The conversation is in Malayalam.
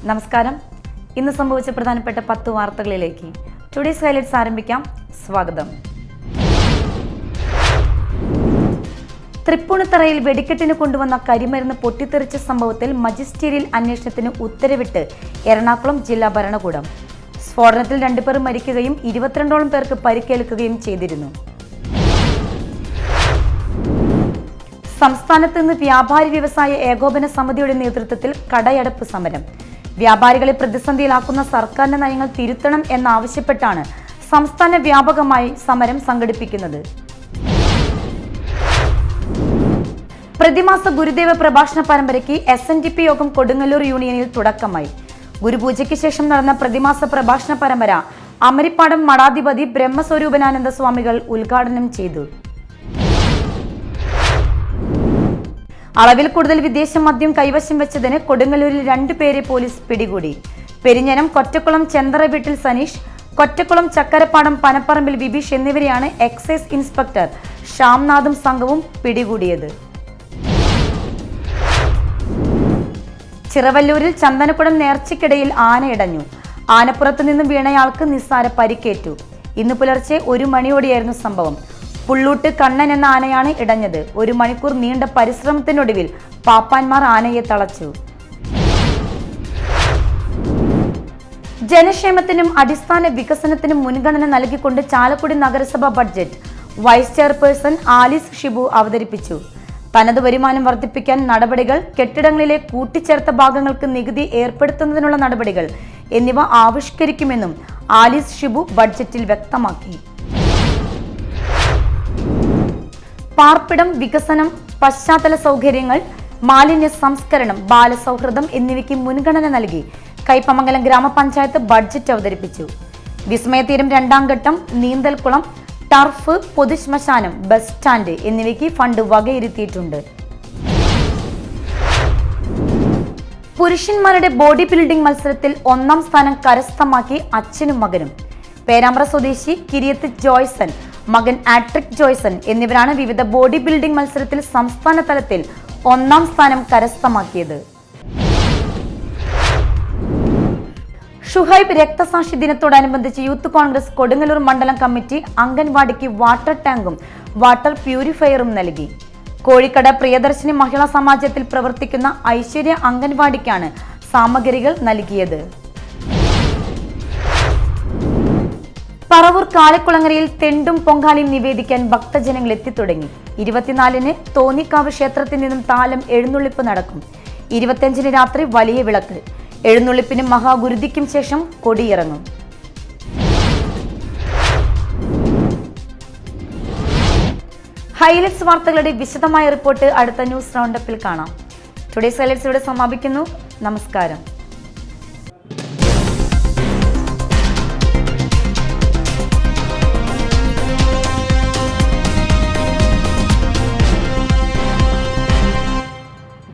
നമസ്കാരം. ഇന്ന് സംഭവിച്ച പ്രധാനപ്പെട്ട 10 വാർത്തകളിലേക്ക് ടുഡേസ് ഹൈലൈറ്റ്സ് ആരംഭിക്കാം. സ്വാഗതം. തൃപ്പൂണിത്തറയിൽ വെടിക്കെട്ടിന് കൊണ്ടുവന്ന കരിമരുന്ന് പൊട്ടിത്തെറിച്ച സംഭവത്തിൽ മജിസ്റ്റീരിയൽ അന്വേഷണത്തിന് ഉത്തരവിട്ട് എറണാകുളം ജില്ലാ ഭരണകൂടം. സ്ഫോടനത്തിൽ 2 പേർ മരിക്കുകയും 22ഓളം പേർക്ക് പരിക്കേൽക്കുകയും ചെയ്തിരുന്നു. സംസ്ഥാനത്ത് നിന്ന് വ്യാപാരി വ്യവസായ ഏകോപന സമിതിയുടെ നേതൃത്വത്തിൽ കടയടപ്പ് സമരം. വ്യാപാരികളെ പ്രതിസന്ധിയിലാക്കുന്ന സർക്കാരിന്റെ നയങ്ങൾ തിരുത്തണം എന്നാവശ്യപ്പെട്ടാണ് സംസ്ഥാന വ്യാപകമായി സമരം സംഘടിപ്പിക്കുന്നത്. പ്രതിമാസ ഗുരുദേവ പ്രഭാഷണ പരമ്പരയ്ക്ക് SNDP യോഗം കൊടുങ്ങല്ലൂർ യൂണിയനിൽ തുടക്കമായി. ഗുരുപൂജയ്ക്ക് ശേഷം നടന്ന പ്രതിമാസ പ്രഭാഷണ പരമ്പര അമരിപ്പാടം മഠാധിപതി ബ്രഹ്മസ്വരൂപനാനന്ദ സ്വാമികൾ ഉദ്ഘാടനം ചെയ്തു. അളവിൽ കൂടുതൽ വിദേശ മദ്യം കൈവശം വെച്ചതിന് കൊടുങ്ങല്ലൂരിൽ 2 പേരെ പോലീസ് പിടികൂടി. പെരിഞ്ഞനം കൊറ്റക്കുളം ചെന്തറ വീട്ടിൽ സനീഷ്, കൊറ്റക്കുളം ചക്കരപ്പാടം പനപ്പറമ്പിൽ വിബീഷ് എന്നിവരെയാണ് എക്സൈസ് ഇൻസ്പെക്ടർ ശ്യാംനാഥും സംഘവും പിടികൂടിയത്. ചിറവല്ലൂരിൽ ചന്ദനക്കുടം നേർച്ചയ്ക്കിടയിൽ ആനയിടഞ്ഞു. ആനപ്പുറത്തു നിന്നും വീണയാൾക്ക് നിസ്സാര പരിക്കേറ്റു. ഇന്ന് പുലർച്ചെ 1 മണിയോടെയായിരുന്നു സംഭവം. പുള്ളൂട്ട് കണ്ണൻ എന്ന ആനയാണ് ഇടഞ്ഞത്. 1 മണിക്കൂർ നീണ്ട പരിശ്രമത്തിനൊടുവിൽ പാപ്പാന്മാർ ആനയെ തളച്ചു. ജനക്ഷേമത്തിനും അടിസ്ഥാന വികസനത്തിനും മുൻഗണന നൽകിക്കൊണ്ട് ചാലക്കുടി നഗരസഭ budget vice chairperson Alice Shibu അവതരിപ്പിച്ചു. തനത് വരുമാനം വർദ്ധിപ്പിക്കാൻ നടപടികൾ, കെട്ടിടങ്ങളിലെ കൂട്ടിച്ചേർത്ത ഭാഗങ്ങൾക്ക് നികുതി ഏർപ്പെടുത്തുന്നതിനുള്ള നടപടികൾ എന്നിവ ആവിഷ്കരിക്കുമെന്നും ആലിസ് ഷിബു ബഡ്ജറ്റിൽ വ്യക്തമാക്കി. പാർപ്പിടം, വികസനം, പശ്ചാത്തല സൗകര്യങ്ങൾ, മാലിന്യ സംസ്കരണം, ബാലസൗഹൃദം എന്നിവയ്ക്ക് മുൻഗണന നൽകി കയ്പമംഗലം ഗ്രാമപഞ്ചായത്ത് ബഡ്ജറ്റ് അവതരിപ്പിച്ചു. വിസ്മയതീരം 2ാം ഘട്ടം, നീന്തൽക്കുളം, ടർഫ്, പൊതുശ്മശാനം, ബസ് സ്റ്റാൻഡ് എന്നിവയ്ക്ക് ഫണ്ട് വകയിരുത്തിയിട്ടുണ്ട്. പുരുഷന്മാരുടെ ബോഡി ബിൽഡിംഗ് മത്സരത്തിൽ 1ാം സ്ഥാനം കരസ്ഥമാക്കി അച്ഛനും മകനും. പേരാമ്പ്ര സ്വദേശി കിരിയത്ത് ജോയ്സൺ, മകൻ ആട്രിക് ജോയ്സൺ എന്നിവരാണ് വിവിധ ബോഡി ബിൽഡിംഗ് മത്സരത്തിൽ സംസ്ഥാന തലത്തിൽ 1ാം സ്ഥാനം കരസ്ഥമാക്കിയത്. ഷുഹൈബ് രക്തസാക്ഷി ദിനത്തോടനുബന്ധിച്ച് യൂത്ത് കോൺഗ്രസ് കൊടുങ്ങല്ലൂർ മണ്ഡലം കമ്മിറ്റി അംഗൻവാടിക്ക് വാട്ടർ ടാങ്കും വാട്ടർ പ്യൂരിഫയറും നൽകി. കോഴിക്കട പ്രിയദർശിനി മഹിളാ സമാജത്തിൽ പ്രവർത്തിക്കുന്ന ഐശ്വര്യ അംഗൻവാടിക്കാണ് സാമഗ്രികൾ നൽകിയത്. പറവൂർ കാളിക്കുളങ്ങരയിൽ തെണ്ടും പൊങ്കാലയും നിവേദിക്കാൻ ഭക്തജനങ്ങൾ എത്തിത്തുടങ്ങി. 24-ന് തോന്നിക്കാവ് ക്ഷേത്രത്തിൽ നിന്നും താലം എഴുന്നള്ളിപ്പ് നടക്കും. 25-ന് രാത്രി വലിയ വിളക്ക്. എഴുന്നള്ളിപ്പിനും മഹാഗുരുതിക്കും ശേഷം കൊടിയിറങ്ങും. ഹൈലൈറ്റ്സ് വാർത്തകളുടെ വിശദമായ റിപ്പോർട്ട് അടുത്ത ന്യൂസ് റൗണ്ടപ്പിൽ കാണാം. ടുഡേസ് ഹൈലൈറ്റ്സ് ഇവിടെ സമാപിക്കുന്നു. നമസ്കാരം.